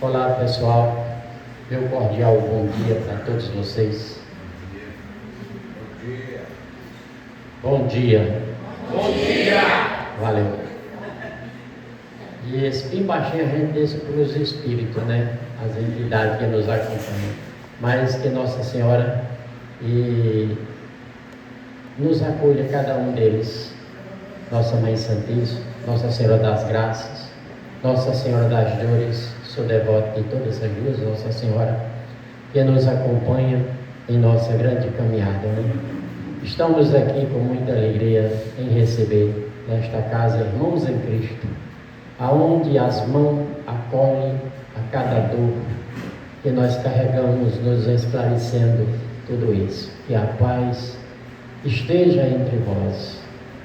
Olá pessoal, meu cordial bom dia para todos vocês. Bom dia. Bom dia. Valeu. E esse bem baixinho a gente deixa para os espíritos, né? As entidades que nos acompanham. Mas que Nossa Senhora nos acolha cada um deles. Nossa Mãe Santíssima, Nossa Senhora das Graças, Nossa Senhora das Dores, sou devoto de todas as duas, Nossa Senhora, que nos acompanha em nossa grande caminhada, né? Estamos aqui com muita alegria em receber nesta casa irmãos em Cristo, aonde as mãos acolhem a cada dor que nós carregamos, nos esclarecendo tudo isso. Que a paz esteja entre vós.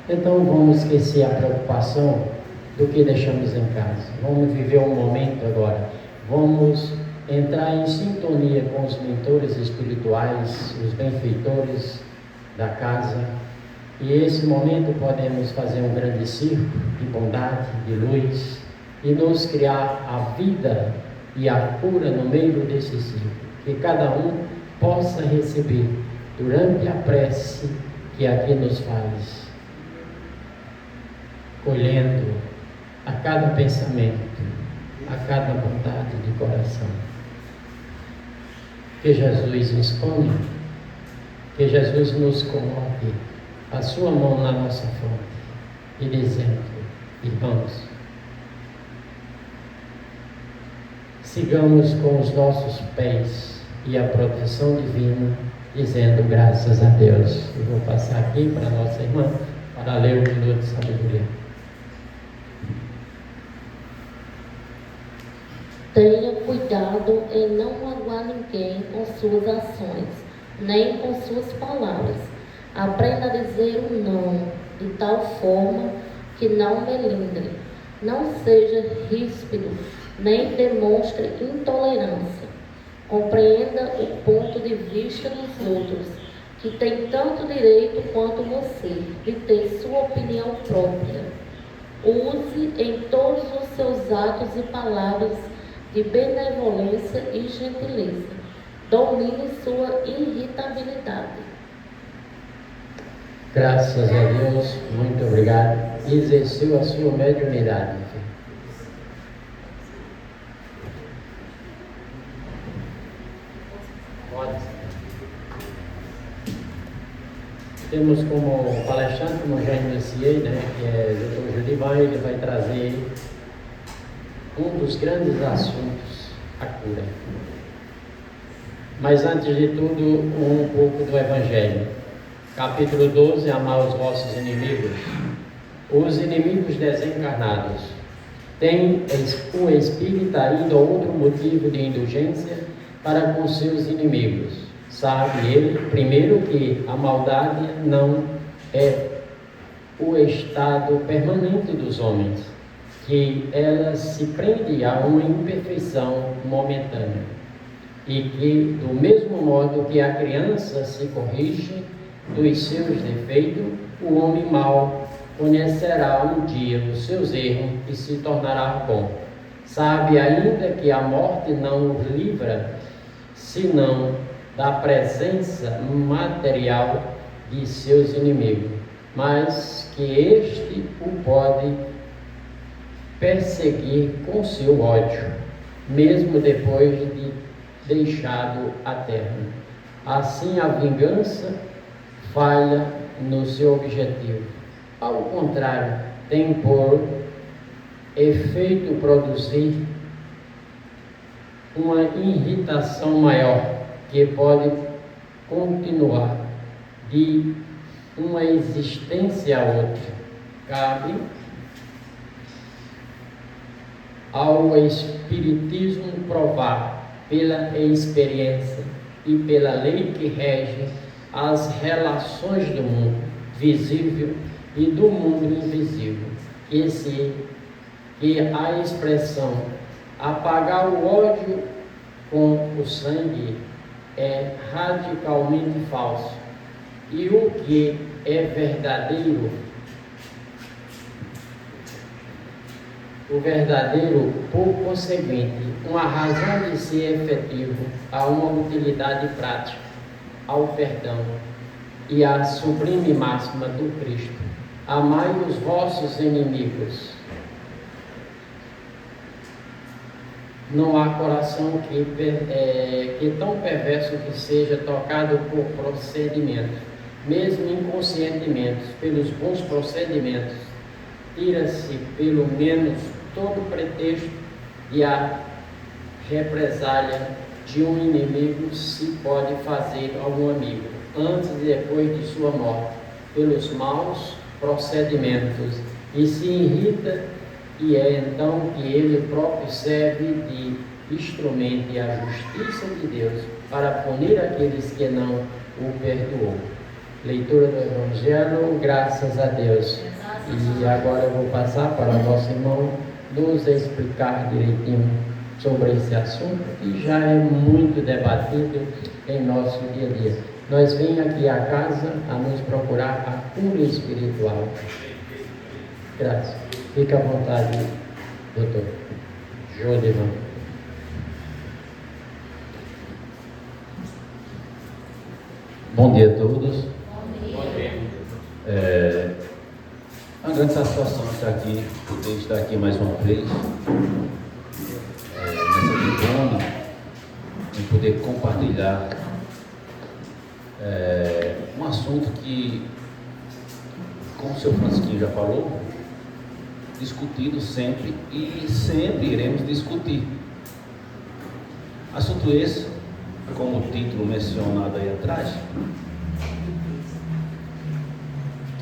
Então vamos esquecer a preocupação do que deixamos em casa. Vamos viver um momento agora. Vamos entrar em sintonia com os mentores espirituais, os benfeitores da casa. E esse momento podemos fazer um grande circo de bondade, de luz, e nos criar a vida e a cura no meio desse circo. Que cada um possa receber durante a prece que aqui nos faz, colhendo a cada pensamento, a cada vontade de coração. Que Jesus exponha, que Jesus nos coloque a sua mão na nossa fronte e dizendo: irmãos, sigamos com os nossos pés e a proteção divina, dizendo graças a Deus. Eu vou passar aqui para a nossa irmã para ler o minuto de sabedoria. Tenha cuidado em não magoar ninguém com suas ações, nem com suas palavras. Aprenda a dizer um não, de tal forma que não melindre. Não seja ríspido, nem demonstre intolerância. Compreenda o ponto de vista dos outros, que tem tanto direito quanto você de ter sua opinião própria. Use em todos os seus atos e palavras de benevolência e gentileza. Domine sua irritabilidade. Graças a Deus, muito obrigado. Exerceu a sua mediunidade. Temos como palestrante, como já iniciei, né, que é o Dr. Judivan. Ele vai trazer um dos grandes assuntos, a cura. Mas antes de tudo, um pouco do Evangelho. Capítulo 12, amar os vossos inimigos. Os inimigos desencarnados têm o espírito ainda outro motivo de indulgência para com seus inimigos. Sabe ele, primeiro, que a maldade não é o estado permanente dos homens, que ela se prende a uma imperfeição momentânea, e que, do mesmo modo que a criança se corrige dos seus defeitos, o homem mau conhecerá um dia os seus erros e se tornará bom. Sabe ainda que a morte não o livra, senão da presença material de seus inimigos, mas que este o pode perseguir com seu ódio, mesmo depois de deixado a terra. Assim, a vingança falha no seu objetivo. Ao contrário, tem por efeito produzir uma irritação maior, que pode continuar de uma existência a outra. Cabe ao Espiritismo provar pela experiência e pela lei que rege as relações do mundo visível e do mundo invisível, que a expressão apagar o ódio com o sangue é radicalmente falso, e o que é verdadeiro O verdadeiro, por conseguinte, uma razão de ser efetivo a uma utilidade prática, ao perdão e à sublime máxima do Cristo. Amai os vossos inimigos. Não há coração que tão perverso que seja tocado por procedimentos, mesmo inconscientemente, pelos bons procedimentos, tira-se pelo menos todo pretexto e a represália de um inimigo se pode fazer algum amigo, antes e depois de sua morte, pelos maus procedimentos, e se irrita, e é então que ele próprio serve de instrumento à justiça de Deus para punir aqueles que não o perdoou. Leitura do Evangelho, graças a Deus. E agora eu vou passar para o nosso irmão nos explicar direitinho sobre esse assunto que já é muito debatido em nosso dia a dia. Nós vimos aqui à casa a nos procurar a cura espiritual. Graças. Fique à vontade, doutor. Jodevan. Bom dia a todos. Bom dia. É uma grande satisfação poder estar aqui mais uma vez, nessa tribuna, e poder compartilhar um assunto que, como o senhor Francisquinho já falou, discutido sempre e sempre iremos discutir. Assunto esse, como o título mencionado aí atrás,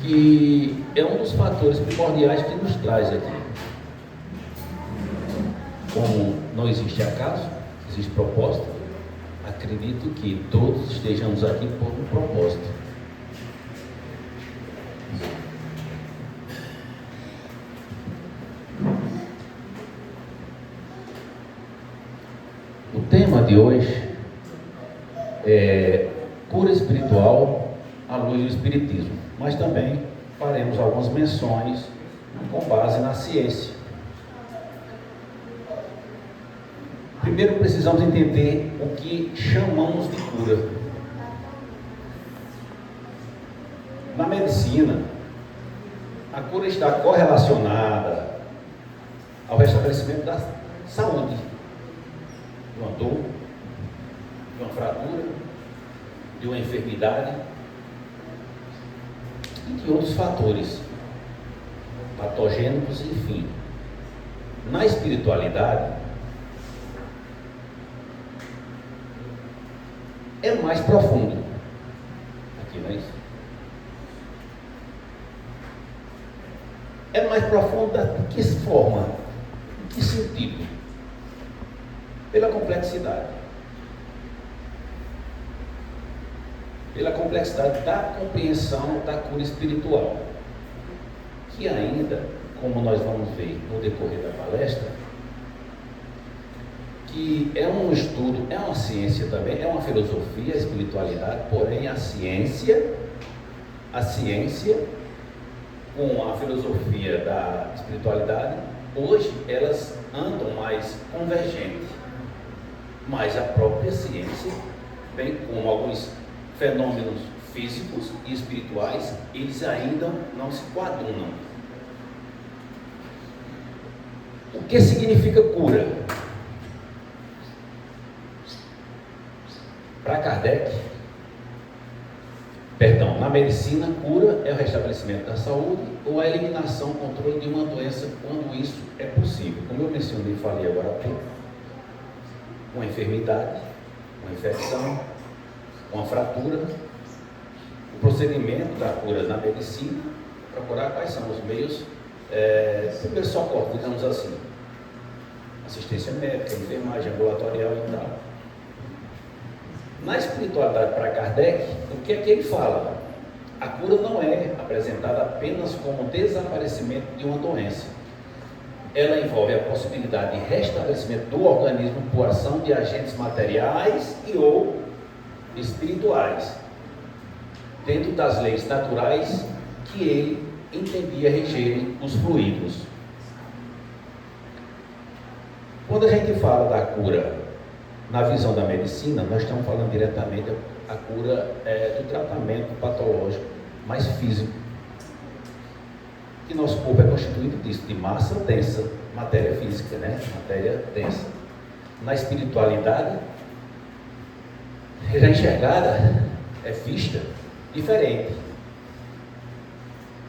que é um dos fatores primordiais que nos traz aqui. Como não existe acaso, existe propósito, acredito que todos estejamos aqui por um propósito. O tema de hoje é cura espiritual à luz do Espiritismo, mas também faremos algumas menções com base na ciência. Primeiro precisamos entender o que chamamos de cura. Na medicina, a cura está correlacionada ao restabelecimento da saúde, de uma dor, de uma fratura, de uma enfermidade e de outros fatores patogênicos, enfim. Na espiritualidade, é mais profundo. Aqui não é isso? É mais profunda de que forma? De que sentido? Pela complexidade. Pela complexidade da compreensão da cura espiritual. Que ainda, como nós vamos ver no decorrer da palestra, que é um estudo, é uma ciência também, é uma filosofia, a espiritualidade, porém a ciência com a filosofia da espiritualidade, hoje elas andam mais convergentes, mas a própria ciência, bem como alguns fenômenos físicos e espirituais, eles ainda não se coadunam. O que significa cura? Para Kardec, na medicina, cura é o restabelecimento da saúde ou a eliminação, controle de uma doença quando isso é possível. Como eu mencionei e falei agora há pouco, uma enfermidade, uma infecção, uma fratura, o procedimento da cura na medicina, procurar quais são os meios, primeiro socorro, digamos assim, assistência médica, enfermagem ambulatorial e tal. Na espiritualidade para Kardec, o que é que ele fala? A cura não é apresentada apenas como desaparecimento de uma doença. Ela envolve a possibilidade de restabelecimento do organismo por ação de agentes materiais e ou espirituais, dentro das leis naturais que ele entendia regerem os fluidos. Quando a gente fala da cura na visão da medicina, nós estamos falando diretamente a cura do tratamento patológico mais físico. Que nosso corpo é constituído disso, de massa densa, matéria física, né? Matéria densa. Na espiritualidade, já enxergada, é vista diferente.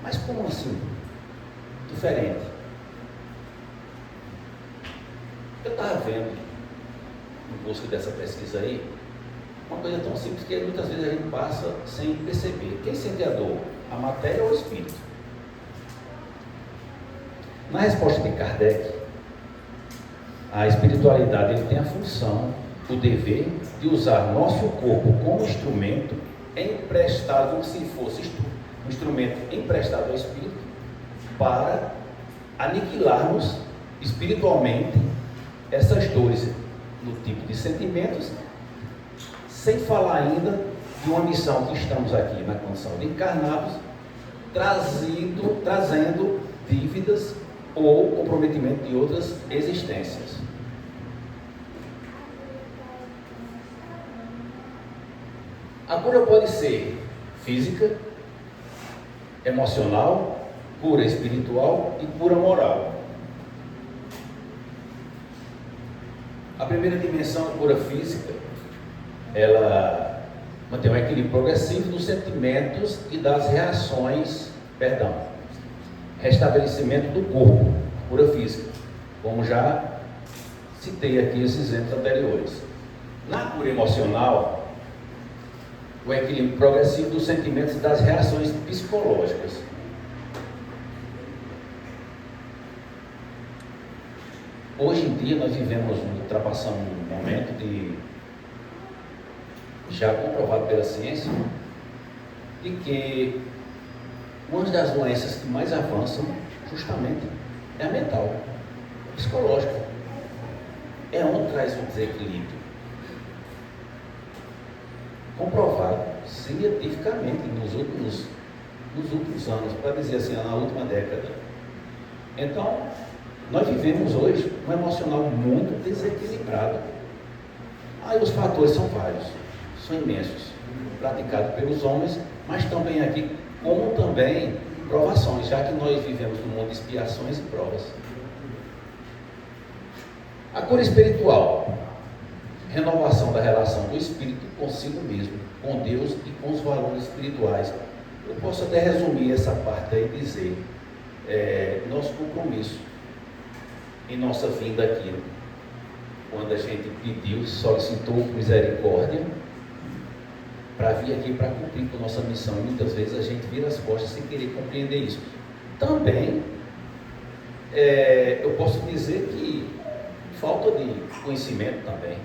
Mas como assim? Diferente. Eu estava vendo, em busca dessa pesquisa aí, uma coisa tão simples que muitas vezes a gente passa sem perceber. Quem sente a dor? A matéria ou o espírito? Na resposta de Kardec, a espiritualidade ele tem a função, o dever de usar nosso corpo como instrumento emprestado, como se fosse um instrumento emprestado ao espírito, para aniquilarmos espiritualmente essas dores no tipo de sentimentos, sem falar ainda de uma missão que estamos aqui na condição de encarnados, trazendo dívidas ou comprometimento de outras existências. A cura pode ser física, emocional, cura espiritual e cura moral. A primeira dimensão, a cura física, ela mantém um equilíbrio progressivo dos sentimentos e das reações, restabelecimento do corpo, cura física, como já citei aqui esses exemplos anteriores. Na cura emocional, o equilíbrio progressivo dos sentimentos e das reações psicológicas. Hoje em dia nós ultrapassamos um momento já comprovado pela ciência, de que uma das doenças que mais avançam justamente é a mental, a psicológica. É onde traz o desequilíbrio. Comprovado cientificamente nos últimos anos, para dizer assim, na última década. Então, nós vivemos hoje um emocional muito desequilibrado. Aí os fatores são vários, são imensos, praticados pelos homens, mas também aqui, como também provações, já que nós vivemos num mundo de expiações e provas. A cura espiritual, renovação da relação do espírito consigo mesmo, com Deus e com os valores espirituais. Eu posso até resumir essa parte aí e dizer, nosso compromisso em nossa vinda aqui, quando a gente pediu, solicitou misericórdia para vir aqui para cumprir com nossa missão, e muitas vezes a gente vira as costas sem querer compreender isso. Também, eu posso dizer que falta de conhecimento também.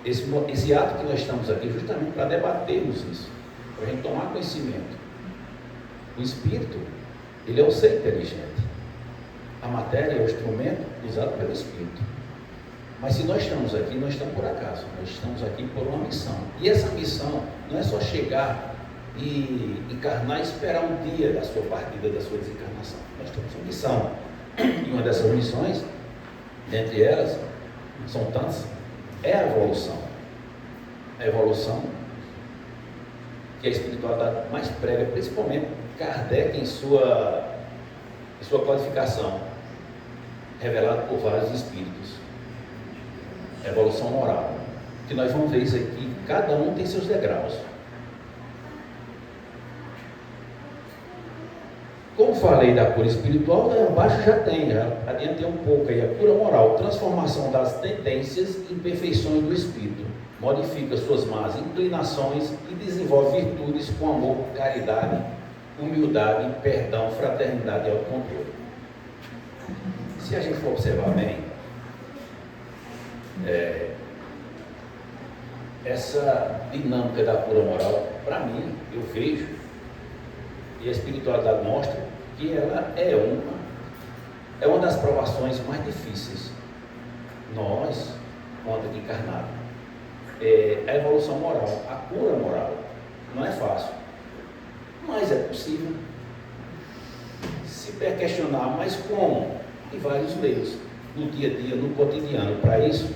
Esse ato que nós estamos aqui justamente para debatermos isso, para a gente tomar conhecimento. O espírito, ele é um ser inteligente. A matéria é o instrumento usado pelo espírito. Mas se nós estamos aqui, nós estamos por acaso, nós estamos aqui por uma missão. E essa missão não é só chegar e encarnar e esperar um dia da sua partida, da sua desencarnação. Nós temos uma missão. E uma dessas missões, dentre elas, são tantas, é a evolução. A evolução que a espiritualidade mais prega, principalmente Kardec em sua codificação, revelada por vários espíritos. A evolução moral. Que nós vamos ver isso aqui, cada um tem seus degraus. Como falei da cura espiritual, abaixo já adiantei um pouco aí, a cura moral, transformação das tendências e imperfeições do espírito, modifica suas más inclinações e desenvolve virtudes com amor, caridade, humildade, perdão, fraternidade e autocontrole. Se a gente for observar bem, essa dinâmica da cura moral, para mim, eu vejo, e a espiritualidade mostra, que ela é uma das provações mais difíceis. Nós, quanto aqui encarnado, a evolução moral, a cura moral, não é fácil, mas é possível. Se questionar, mas como? Em vários meios. no dia a dia, no cotidiano. Para isso,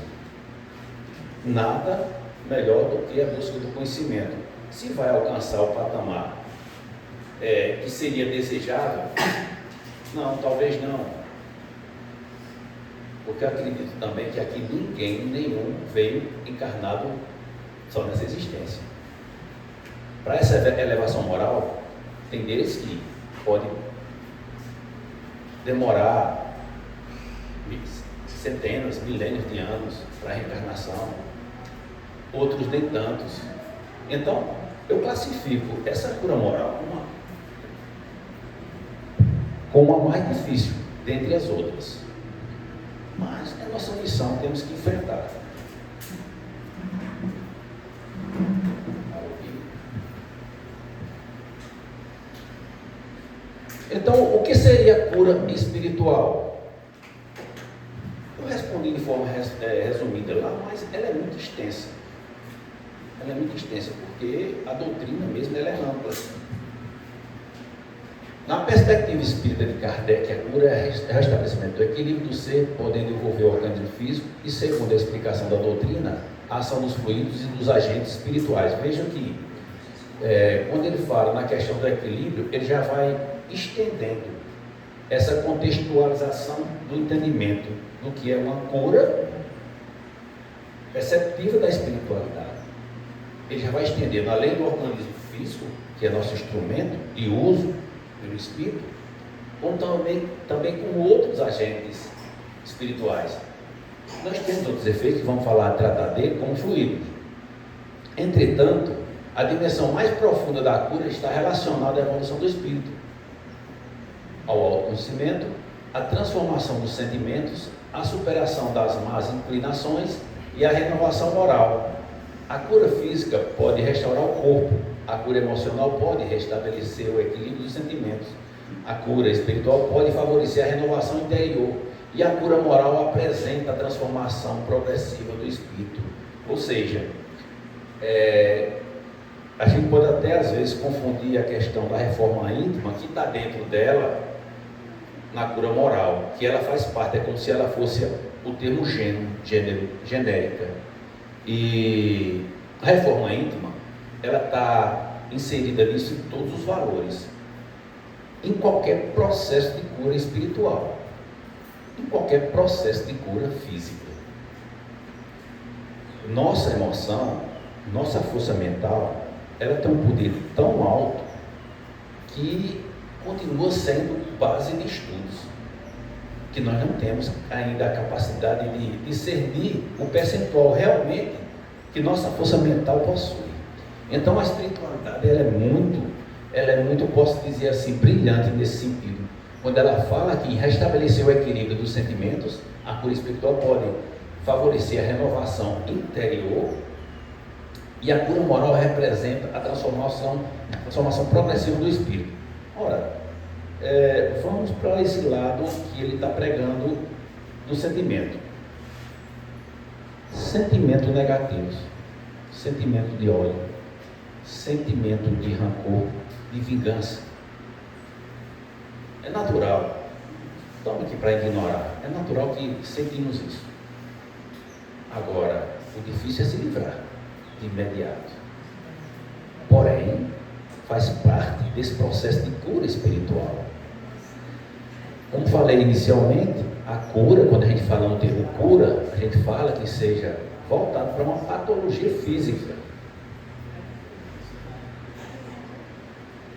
nada melhor do que a busca do conhecimento. Se vai alcançar o patamar que seria desejável, não, talvez não. Porque eu acredito também que aqui nenhum veio encarnado só nessa existência. Para essa elevação moral, tem deles que podem demorar centenas, milênios de anos para a reencarnação, outros nem tantos. Então, eu classifico essa cura moral como a mais difícil dentre as outras. Mas é nossa missão, temos que enfrentar. Então, o que seria a cura espiritual? Eu respondi de forma resumida lá, mas ela é muito extensa. Ela é muito extensa, porque a doutrina mesmo ela é ampla. Na perspectiva espírita de Kardec, a cura é o restabelecimento do equilíbrio do ser, podendo envolver o organismo físico, e segundo a explicação da doutrina, a ação dos fluidos e dos agentes espirituais. Vejam que, quando ele fala na questão do equilíbrio, ele já vai estendendo essa contextualização do entendimento do que é uma cura perceptiva da espiritualidade. Ele já vai estendendo, além do organismo físico, que é nosso instrumento e uso pelo espírito, como também com outros agentes espirituais. Nós temos outros efeitos, vamos tratar dele como fluidos. Entretanto, a dimensão mais profunda da cura está relacionada à evolução do espírito, ao autoconhecimento, à transformação dos sentimentos, à superação das más inclinações e à renovação moral. A cura física pode restaurar o corpo, a cura emocional pode restabelecer o equilíbrio dos sentimentos, a cura espiritual pode favorecer a renovação interior e a cura moral apresenta a transformação progressiva do espírito. Ou seja, a gente pode até às vezes confundir a questão da reforma íntima, que está dentro dela, na cura moral, que ela faz parte, é como se ela fosse o termo gênero, genérica. E a reforma íntima, ela está inserida nisso em todos os valores, em qualquer processo de cura espiritual, em qualquer processo de cura física. Nossa emoção, nossa força mental, ela tem um poder tão alto que continua sendo base de estudos, que nós não temos ainda a capacidade de discernir o percentual realmente que nossa força mental possui. Então a espiritualidade ela é muito, posso dizer assim, brilhante nesse sentido. Quando ela fala que restabelecer o equilíbrio dos sentimentos, a cura espiritual pode favorecer a renovação interior, e a cura moral representa a transformação progressiva do espírito. Ora, vamos para esse lado que ele está pregando do sentimento. Sentimento negativos, sentimento de ódio, sentimento de rancor, de vingança. É natural, tome aqui para ignorar, é natural que sentimos isso. Agora, o difícil é se livrar de imediato. Porém, faz parte desse processo de cura espiritual. Como falei inicialmente, a cura, quando a gente fala no termo cura, a gente fala que seja voltado para uma patologia física.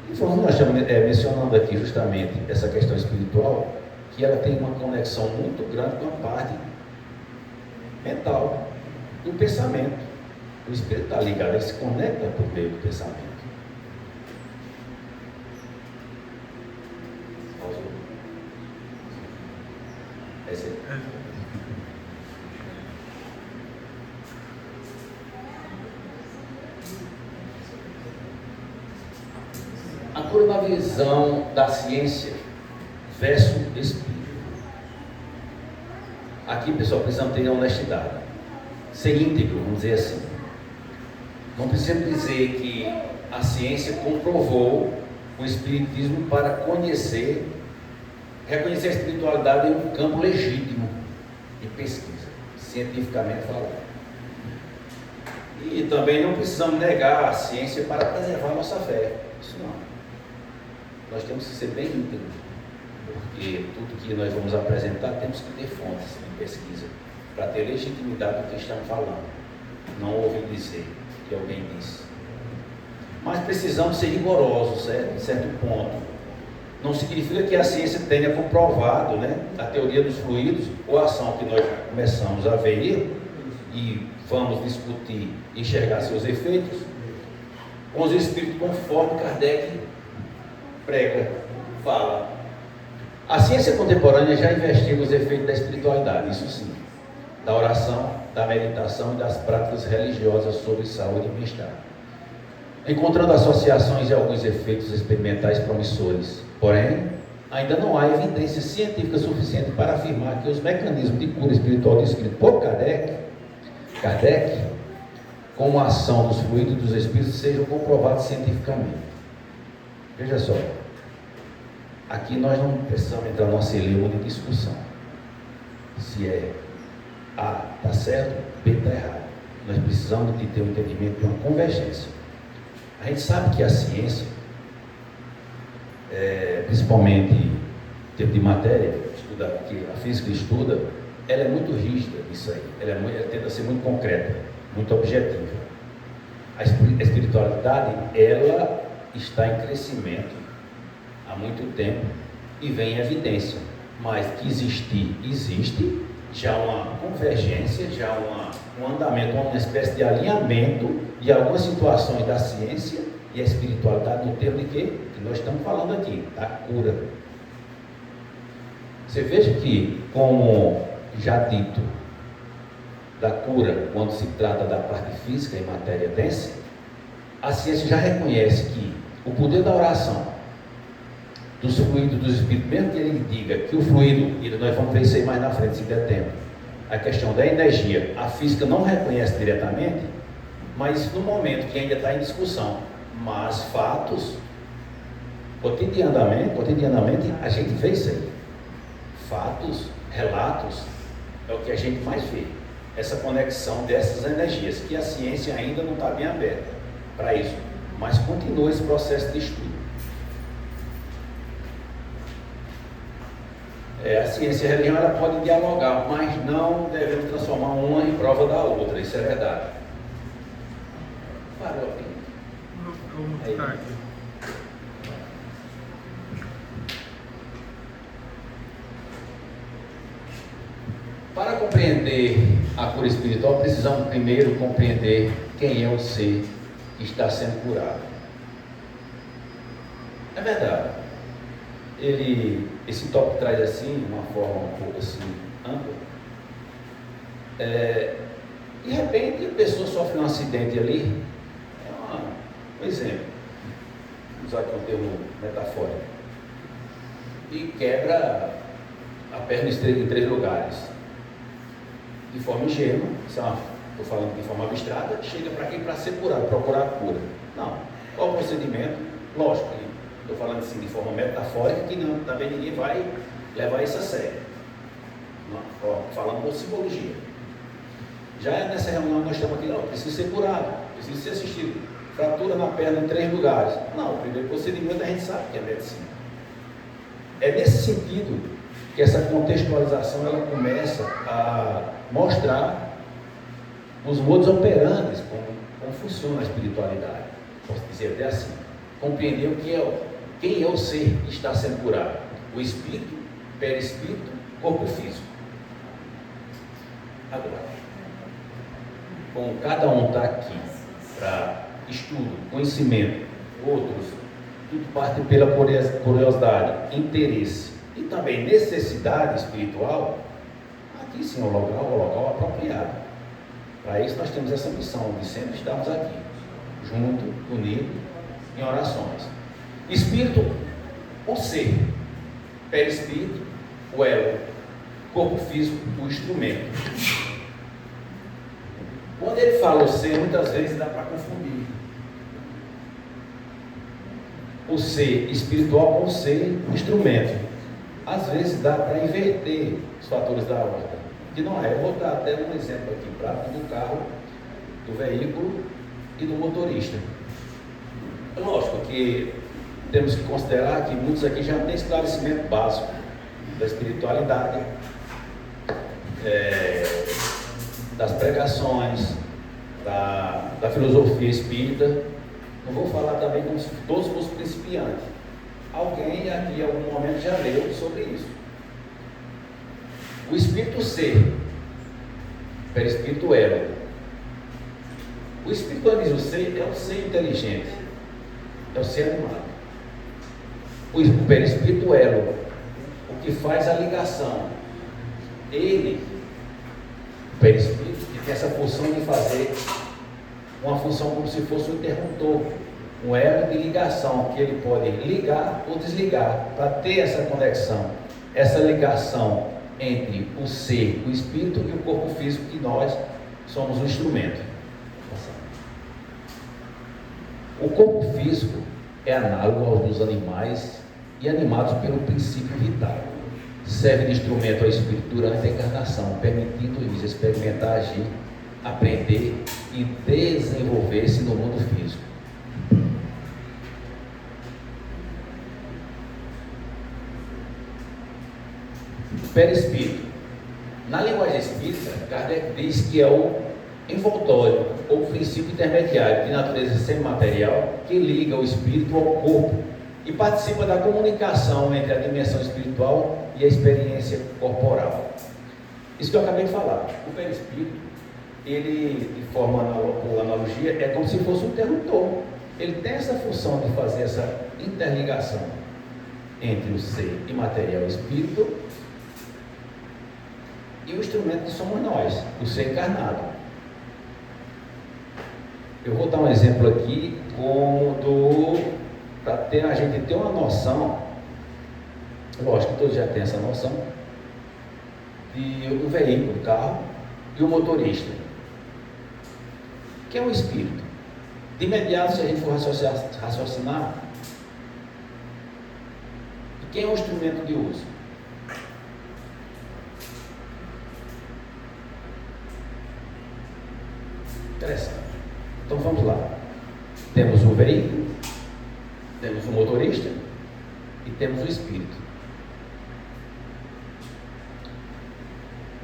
E nós estamos mencionando aqui justamente essa questão espiritual, que ela tem uma conexão muito grande com a parte mental, do pensamento. O espírito está ligado, ele se conecta por meio do pensamento. A cura na visão da ciência versus espírito. Aqui, pessoal, precisamos ter honestidade, ser íntegro, vamos dizer assim. Não precisamos dizer que a ciência comprovou o espiritismo para reconhecer a espiritualidade em um campo legítimo. e pesquisa, cientificamente falando. E também não precisamos negar a ciência para preservar a nossa fé. Isso não. Nós temos que ser bem íntegros, porque tudo que nós vamos apresentar temos que ter fontes de pesquisa para ter legitimidade do que estamos falando. Não ouvir dizer que alguém disse. Mas precisamos ser rigorosos, certo? Em certo ponto. Não significa que a ciência tenha comprovado, né, a teoria dos fluidos ou a ação que nós já começamos a ver e vamos discutir e enxergar seus efeitos com os espíritos, conforme Kardec prega, fala. A ciência contemporânea já investiga os efeitos da espiritualidade, isso sim, da oração, da meditação e das práticas religiosas sobre saúde e bem-estar, encontrando associações e alguns efeitos experimentais promissores. Porém, ainda não há evidência científica suficiente para afirmar que os mecanismos de cura espiritual descritos por Kardec, como a ação dos fluidos dos espíritos, sejam comprovados cientificamente. Veja só, aqui nós não precisamos entrar numa celeuma de discussão. Se é A está certo, B está errado. Nós precisamos de ter um entendimento de uma convergência. A gente sabe que a ciência, principalmente em termos de matéria, que a física estuda, ela é muito rígida nisso aí. Ela tenta ser muito concreta, muito objetiva. A espiritualidade, ela está em crescimento há muito tempo e vem em evidência, mas que existir, existe, já uma convergência, já um andamento, uma espécie de alinhamento de algumas situações da ciência e a espiritualidade no termo de quê? Que nós estamos falando aqui, da cura. Você veja que, como já dito, da cura, quando se trata da parte física e matéria densa, a ciência já reconhece que o poder da oração, dos fluidos dos espíritos, mesmo que ele diga que o fluido, e nós vamos ver isso aí mais na frente, se der tempo, a questão da energia, a física não reconhece diretamente, mas no momento que ainda está em discussão, mas fatos, cotidianamente a gente vê isso aí. Fatos, relatos, é o que a gente mais vê. Essa conexão dessas energias, que a ciência ainda não está bem aberta para isso, mas continua esse processo de estudo. A ciência e a religião, ela pode dialogar, mas não devemos transformar uma em prova da outra, isso é verdade. Parou aqui. Aí. Para compreender a cura espiritual, precisamos primeiro compreender quem é o ser que está sendo curado. É verdade. Esse tópico traz assim, uma forma um pouco assim, ampla. De repente, a pessoa sofre um acidente ali, um exemplo, vou usar aqui um termo metafórico, e quebra a perna em 3 lugares. De forma ingênua, estou falando de forma abstrata, chega para quem? Para ser curado, procurar a cura. Não. Qual o procedimento? Lógico, estou falando assim de forma metafórica, que não, também ninguém vai levar isso a sério. Falando por simbologia. Já nessa reunião nós estamos aqui, precisa ser curado, precisa ser assistido. Fratura na perna em 3 lugares. Não, o primeiro procedimento a gente sabe que é medicina. É nesse sentido que essa contextualização ela começa a mostrar os modus operandi, como funciona a espiritualidade. Posso dizer até assim, compreender quem é o ser que está sendo curado, o espírito, perispírito, corpo físico. Agora, como cada um está aqui para estudo, conhecimento, outros, tudo parte pela curiosidade, interesse e também necessidade espiritual, aqui sim é o local apropriado. Para isso nós temos essa missão de sempre estarmos aqui, junto, unidos, em orações. Espírito, o ser, perispírito, o elo, corpo físico, o instrumento. Quando ele fala o ser, muitas vezes dá para confundir o ser espiritual com o ser instrumento. Às vezes dá para inverter os fatores da ordem. que não é. Eu vou dar até um exemplo aqui prático do carro, do veículo e do motorista. Lógico que temos que considerar que muitos aqui já têm esclarecimento básico da espiritualidade, das pregações, da filosofia espírita. Não vou falar também como se todos fossem principiantes. Alguém aqui em algum momento já leu sobre isso. O espírito ser, perispírito elo. O espírito, quando diz o ser, é o ser inteligente, é o ser animado. O perispírito elo, o que faz a ligação. Ele, o perispírito, que tem essa função de fazer uma função como se fosse um interruptor, um elo de ligação, que ele pode ligar ou desligar, para ter essa conexão, essa ligação entre o ser, o espírito e o corpo físico, que nós somos o instrumento. O corpo físico é análogo aos dos animais e animados pelo princípio vital. Serve de instrumento ao espírito durante a encarnação, permitindo-lhes experimentar, agir, aprender e desenvolver-se no mundo físico. Perispírito. Na linguagem espírita, Kardec diz que é o envoltório ou princípio intermediário de natureza semimaterial que liga o espírito ao corpo e participa da comunicação entre a dimensão espiritual e a experiência corporal. Isso que eu acabei de falar. O perispírito, ele, de forma por analogia, é como se fosse um interruptor. Ele tem essa função de fazer essa interligação entre o ser imaterial e o espírito e o instrumento que somos nós, o ser encarnado. Eu vou dar um exemplo aqui para a gente ter uma noção, lógico que todos já têm essa noção, do veículo, o carro e o motorista. Que é o espírito. De imediato, se a gente for raciocinar, quem é o instrumento de uso? Interessante. Então vamos lá. Temos o veículo, temos o motorista e temos o espírito.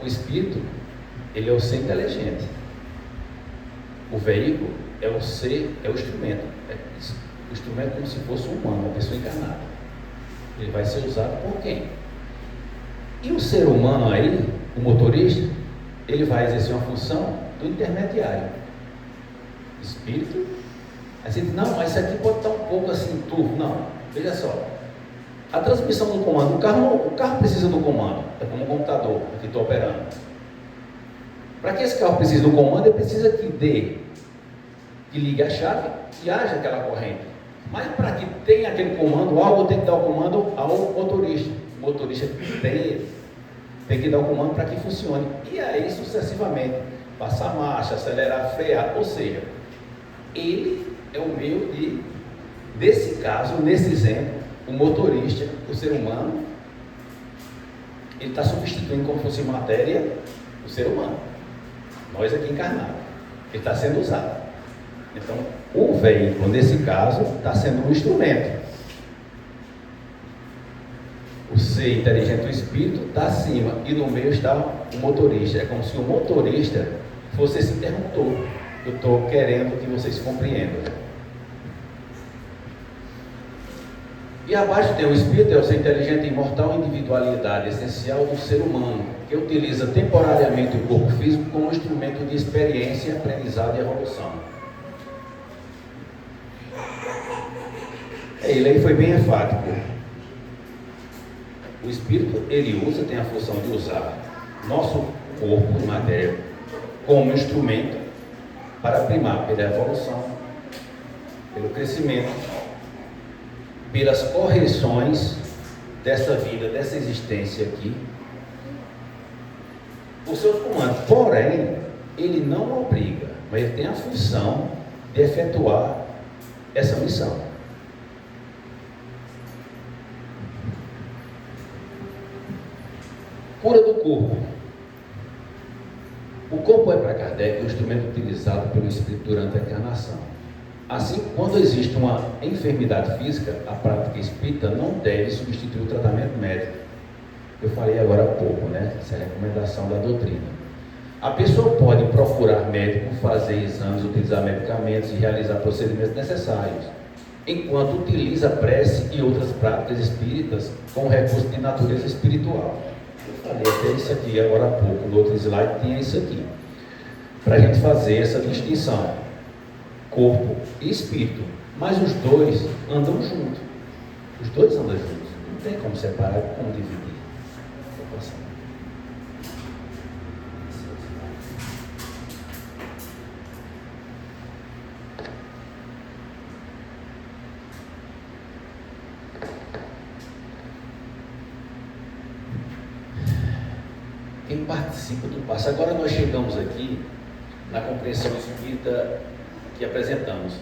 O espírito, ele é o ser inteligente. O veículo é o ser, é o instrumento. O instrumento é como se fosse um humano, uma pessoa encarnada. Ele vai ser usado por quem? E o ser humano aí, o motorista, ele vai exercer uma função do intermediário. Espírito. Aí você diz, não, mas isso aqui pode estar um pouco assim, turvo. Não, veja só. A transmissão do comando, o carro precisa do comando, é como um computador que estou operando. Para que esse carro precise do comando, ele precisa que ligue a chave e haja aquela corrente. Mas para que tenha aquele comando, algo tem que dar o comando ao motorista. O motorista tem que dar o comando para que funcione. E aí sucessivamente, passar marcha, acelerar, frear, ou seja, ele é o meio desse caso, nesse exemplo, o motorista, o ser humano, ele está substituindo como fosse matéria o ser humano. Nós aqui encarnados. Ele está sendo usado. Então, o veículo, nesse caso, está sendo um instrumento. O ser inteligente, o espírito, está acima e no meio está o motorista. É como se o motorista fosse esse interruptor. Eu estou querendo que vocês compreendam. E abaixo tem o espírito, é o ser inteligente, imortal, individualidade essencial do ser humano, que utiliza temporariamente o corpo físico como instrumento de experiência, aprendizado e evolução. Ele aí foi bem enfático. O espírito, ele tem a função de usar nosso corpo de matéria como instrumento para primar pela evolução, pelo crescimento, pelas correções dessa vida, dessa existência aqui, os seus comandos. Porém, ele não obriga, mas ele tem a função de efetuar essa missão. Cura do corpo. O corpo é para Kardec o instrumento utilizado pelo Espírito durante a encarnação. Assim, quando existe uma enfermidade física, a prática espírita não deve substituir o tratamento médico. Eu falei agora há pouco, né? Essa é a recomendação da doutrina. A pessoa pode procurar médico, fazer exames, utilizar medicamentos e realizar procedimentos necessários, enquanto utiliza a prece e outras práticas espíritas com recurso de natureza espiritual. Eu falei até isso aqui agora há pouco, no outro slide tinha isso aqui, para a gente fazer essa distinção, corpo e espírito, mas os dois andam juntos, não tem como separar, como dividir. Quem participa do passe. Agora nós chegamos aqui na compreensão espírita que apresentamos.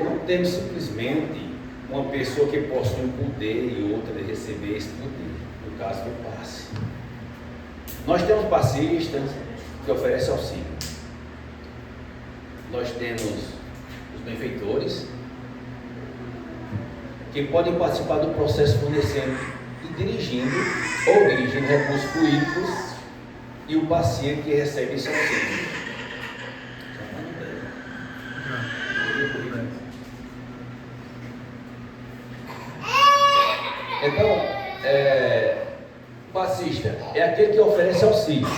Não temos simplesmente uma pessoa que possui um poder e outra de receber esse poder, no caso do passe. Nós temos passistas que oferecem auxílio. Nós temos os benfeitores que podem participar do processo fornecendo dirigindo recursos fluídicos, e o paciente que recebe esse auxílio. Então, o passista é aquele que oferece auxílio.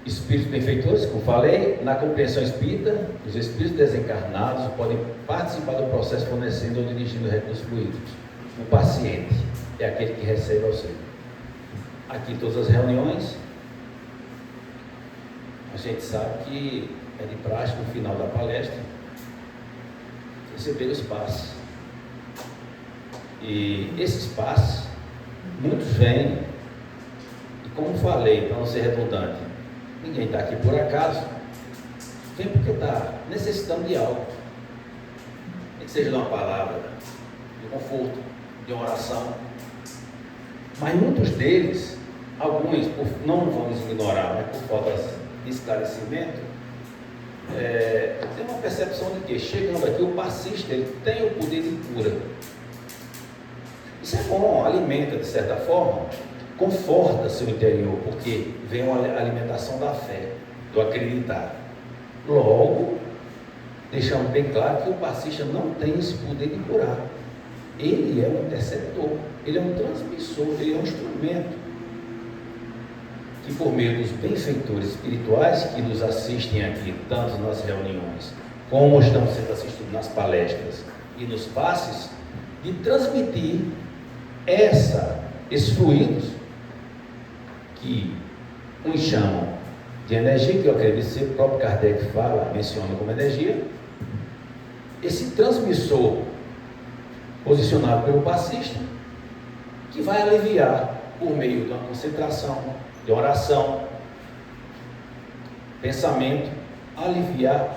Espíritos benfeitores, como falei, na compreensão espírita, os espíritos desencarnados podem participar do processo fornecendo ou dirigindo recursos fluídicos. O paciente é aquele que recebe auxílio. Aqui em todas as reuniões, a gente sabe que é de praxe no final da palestra receber os passes. E esses passes, muitos vêm, e como falei, para não ser redundante, ninguém está aqui por acaso, vem porque está necessitando de algo, nem que seja de uma palavra, de conforto, de uma oração. Mas muitos deles, alguns, não vamos ignorar, mas por falta de esclarecimento, tem uma percepção de que chegando aqui o passista ele tem o poder de cura. Isso é bom, alimenta de certa forma, conforta seu interior, porque vem uma alimentação da fé, do acreditar. Logo, deixamos bem claro que o passista não tem esse poder de curar. Ele é um interceptor, ele é um transmissor, ele é um instrumento que, por meio dos benfeitores espirituais que nos assistem aqui, tanto nas reuniões, como estamos sendo assistidos nas palestras e nos passes, de transmitir esses fluidos que uns chamam de energia, que eu acredito ser o próprio Kardec menciona como energia, esse transmissor posicionado pelo passista, que vai aliviar por meio de uma concentração, de oração, pensamento, aliviar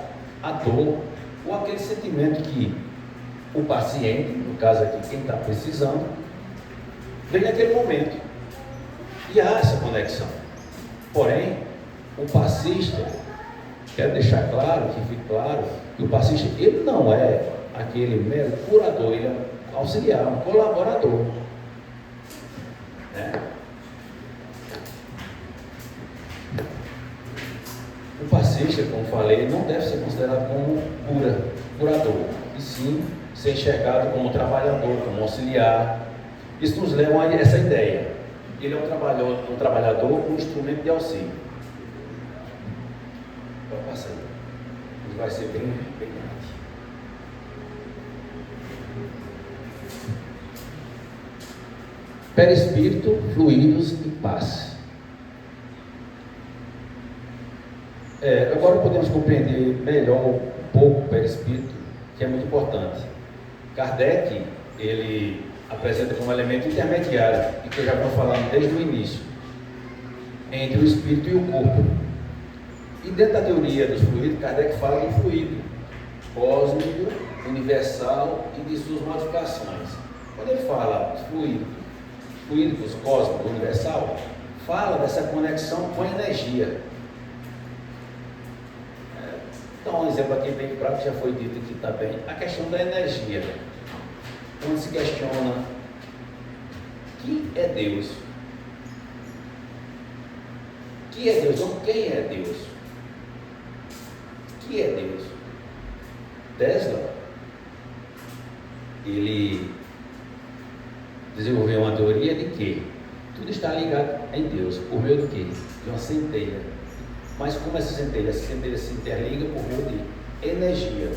a dor ou aquele sentimento que o paciente, no caso aqui quem está precisando, vem naquele momento e há essa conexão. Porém, o passista, quero deixar claro, que fique claro, que o passista ele não é aquele mero curador, ele é um auxiliar, um colaborador, né? O passista, como falei, não deve ser considerado como curador, e sim ser enxergado como trabalhador, como auxiliar. Isso nos leva a essa ideia. Ele é um trabalhador com um instrumento de auxílio. Vai passar aí. Ele vai ser bem grande. Perispírito, fluidos e paz. Agora podemos compreender melhor um pouco o perispírito, que é muito importante. Kardec, ele apresenta como elemento intermediário, e que eu já estou falando desde o início, entre o espírito e o corpo. E dentro da teoria dos fluidos, Kardec fala de um fluido cósmico, universal e de suas modificações. Quando ele fala de fluido fluídicos cósmicos universal, fala dessa conexão com a energia. Então, um exemplo aqui bem prático, já foi dito aqui também, a questão da energia. Quando se questiona que é Deus? Que é Deus? Não, quem é Deus? Que é Deus? Tesla, ele desenvolveu uma teoria de que tudo está ligado em Deus, por meio do quê? De uma centelha. Mas como essa centelha? Essa centelha se interliga por meio de energia.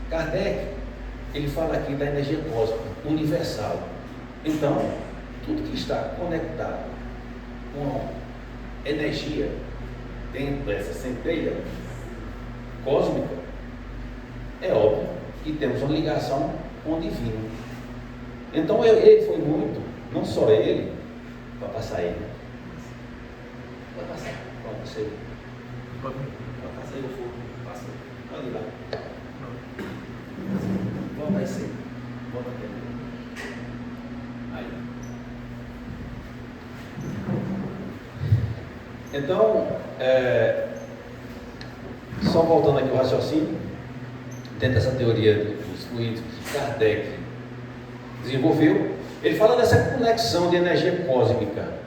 Kardec, ele fala aqui da energia cósmica, universal. Então, tudo que está conectado com energia dentro dessa centelha cósmica, é óbvio que temos uma ligação com o divino. Então ele foi muito, não só ele, vai passar ele. Vai passar, pronto, você. Vai passar aí o fogo, passa. Pode ir lá. Volta aí sim. Volta aqui. Aí. Então, só voltando aqui ao raciocínio, dentro dessa teoria dos fluidos que Kardec desenvolveu, ele fala dessa conexão de energia cósmica.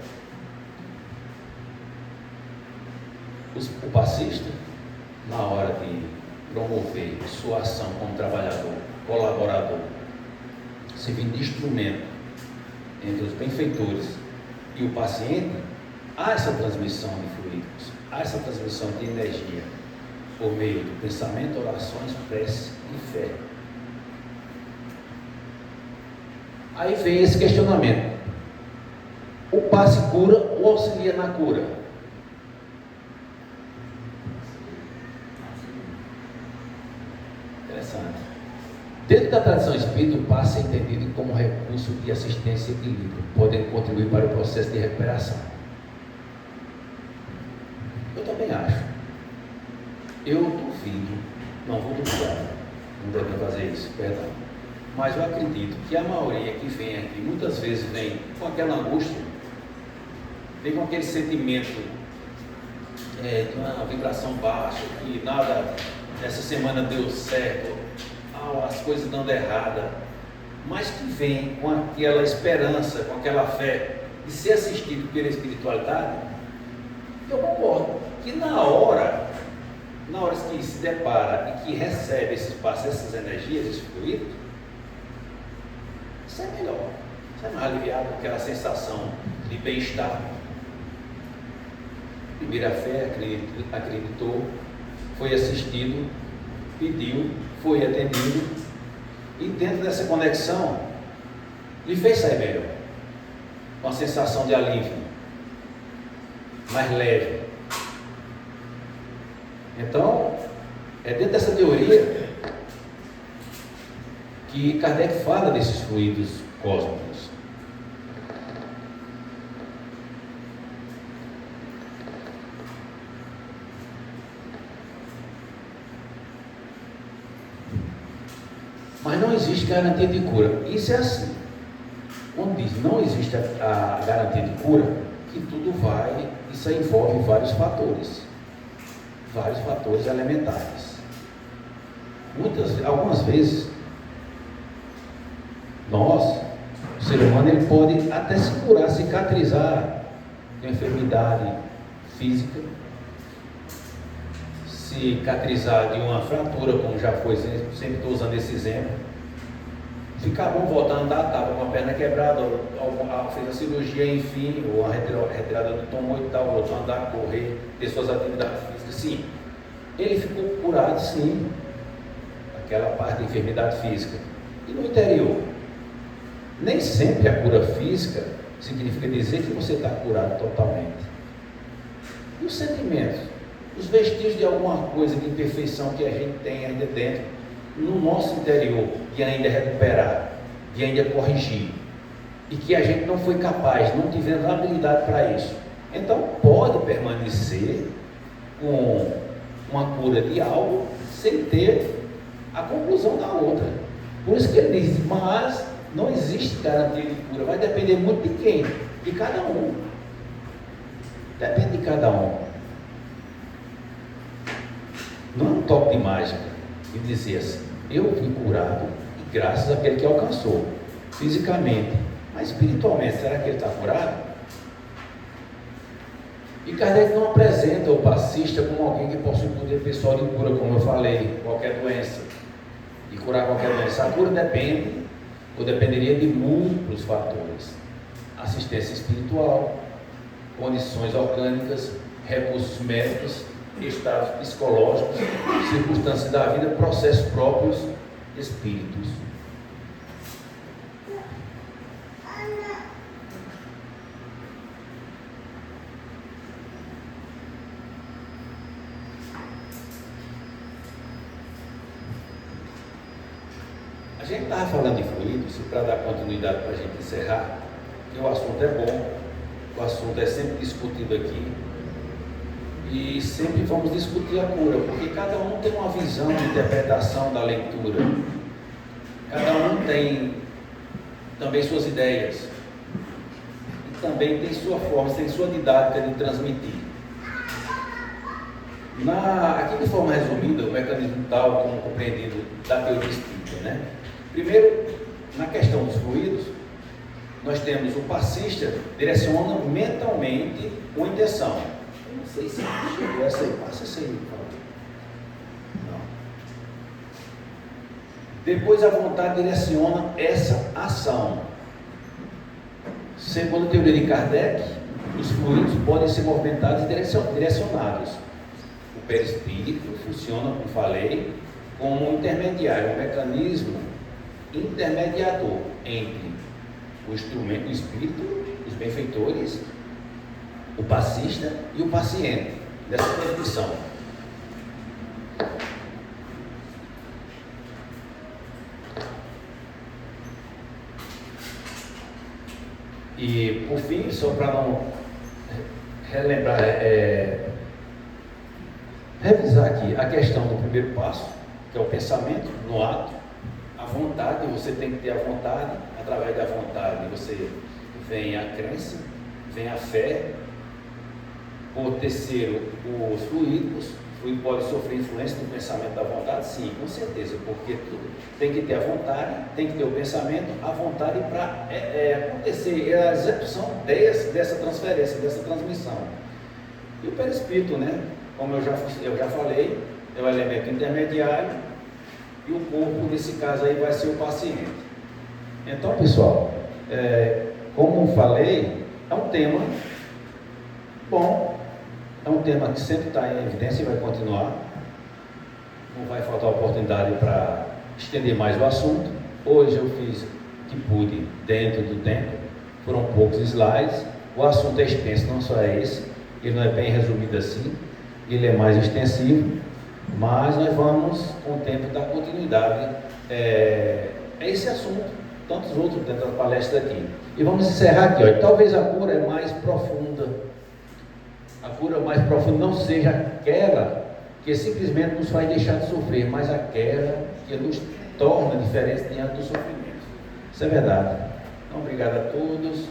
O passista, na hora de promover sua ação como trabalhador, colaborador, servindo de instrumento entre os benfeitores e o paciente, há essa transmissão de fluidos, há essa transmissão de energia por meio do pensamento, orações, prece e fé. Aí vem esse questionamento: o passe cura ou auxilia na cura? Interessante. Dentro da tradição espírita, o passe é entendido como recurso de assistência e equilíbrio, podendo contribuir para o processo de recuperação. Eu também acho. Eu duvido, não vou duvidar, não devem fazer isso, perdão. Mas eu acredito que a maioria que vem aqui, muitas vezes vem com aquela angústia, vem com aquele sentimento de uma vibração baixa, que nada, essa semana deu certo, as coisas dando errada, mas que vem com aquela esperança, com aquela fé de ser assistido pela espiritualidade. Eu concordo que na hora que se depara e que recebe esse espaço, essas energias, esses fluidos, isso é melhor, isso é mais aliviado, aquela sensação de bem-estar. Primeira fé, acreditou, foi assistido, pediu, foi atendido, e dentro dessa conexão lhe fez sair melhor, com a sensação de alívio, mais leve. Então, é dentro dessa teoria que Kardec fala desses fluidos cósmicos. Mas não existe garantia de cura. Isso é assim. Quando diz não existe a garantia de cura, que tudo vai, isso envolve vários fatores elementares. Algumas vezes, o ser humano, ele pode até se curar, cicatrizar de uma enfermidade física, cicatrizar de uma fratura, como já foi, sempre estou usando esse exemplo, ficar bom, voltar a andar, estava com a perna quebrada, fez a cirurgia, enfim, ou a retirada do tumor e tal, voltou a andar, correr, ter suas atividades físicas, sim, ele ficou curado, sim, aquela parte da enfermidade física. E no interior, nem sempre a cura física significa dizer que você está curado totalmente. E os sentimentos, os vestígios de alguma coisa de imperfeição que a gente tem ainda dentro, no nosso interior, de ainda recuperar, de ainda corrigir, e que a gente não foi capaz, não tivemos habilidade para isso. Então pode permanecer com uma cura de algo sem ter a conclusão da outra. Por isso que ele diz: mas Não existe garantia de cura, vai depender muito de quem? De cada um. Depende de cada um. Não é um toque de mágica e dizer assim, eu fui curado graças àquele que alcançou, fisicamente, mas espiritualmente, será que ele está curado? E Kardec não apresenta o passista como alguém que possui poder pessoal de cura, como eu falei, qualquer doença, de curar qualquer doença. A cura depende, ou dependeria de múltiplos fatores: assistência espiritual, condições orgânicas, recursos médicos, estados psicológicos, circunstâncias da vida, processos próprios, espíritos. A gente estava falando de fluidos, e para dar continuidade para a gente encerrar, que o assunto é bom, o assunto é sempre discutido aqui, e sempre vamos discutir a cura, porque cada um tem uma visão de interpretação da leitura, cada um tem também suas ideias, e também tem sua forma, tem sua didática de transmitir. Aqui de forma resumida, o mecanismo tal como compreendido da teoria espírita, né? Primeiro, na questão dos fluidos, nós temos o passista direciona mentalmente uma intenção. Eu não sei se chegou essa aí, passa essa aí, por favor. Não. Depois a vontade direciona essa ação. Segundo a teoria de Kardec, os fluidos podem ser movimentados e direcionados. O perispírito funciona, como falei, como um intermediário, um mecanismo intermediador entre o instrumento, o espírito, os benfeitores, o passista e o paciente dessa transmissão. E por fim, só para não relembrar, revisar aqui a questão do primeiro passo, que é o pensamento no ato. A vontade, você tem que ter a vontade, através da vontade você vem a crença, vem a fé. Por terceiro, os fluidos, o fluido pode sofrer influência do pensamento da vontade? Sim, com certeza, porque tudo tem que ter a vontade, tem que ter o pensamento, a vontade para acontecer a execução dessa transferência, dessa transmissão. E o perispírito, né? Como eu já falei, é o elemento intermediário. E o corpo, nesse caso aí, vai ser o paciente. Então, pessoal, como falei, é um tema bom, é um tema que sempre está em evidência e vai continuar. Não vai faltar oportunidade para estender mais o assunto. Hoje eu fiz o que pude dentro do tempo, foram poucos slides. O assunto é extenso, não só é esse, ele não é bem resumido assim, ele é mais extensivo. Mas nós vamos, com o tempo, dar continuidade a esse assunto, tantos outros dentro da palestra aqui. E vamos encerrar aqui, ó. Talvez a cura é mais profunda. A cura mais profunda não seja aquela que simplesmente nos faz deixar de sofrer, mas aquela que nos torna diferentes diante do sofrimento. Isso é verdade. Então, obrigado a todos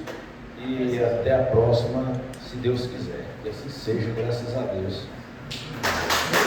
e até a próxima, se Deus quiser. Que assim seja, graças a Deus.